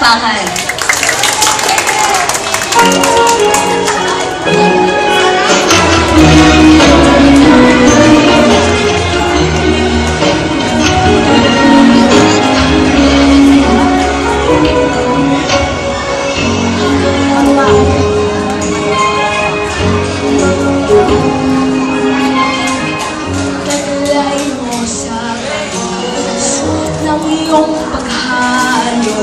palakpakan. Iyong paghalo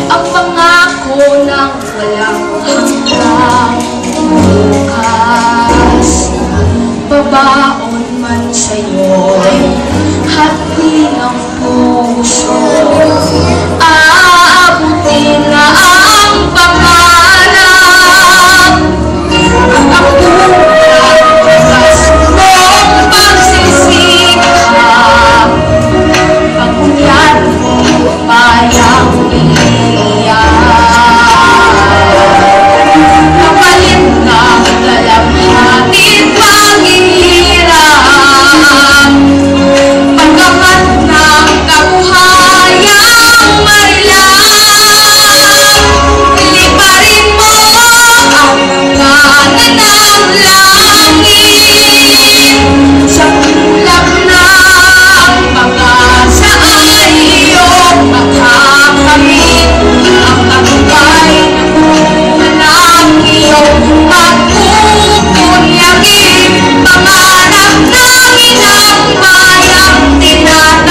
ang pangako ng walang hanggang bukas. Babaon man sa'yo'y hati ng puso, aabutin na ang pangarap at ang bukas mong pagsisikap. Pag-unyat mo mayang iiyak, kapalit ng dalamhatin paghihirap, pagkamat ng kabuhayang marilap, liparin mo ang hangganan ng langit sa ulap ng pag-asa. Makakamit ang tagumpay ng iyong pagkukunyagin, pangarap ng inang bayang tinatangin.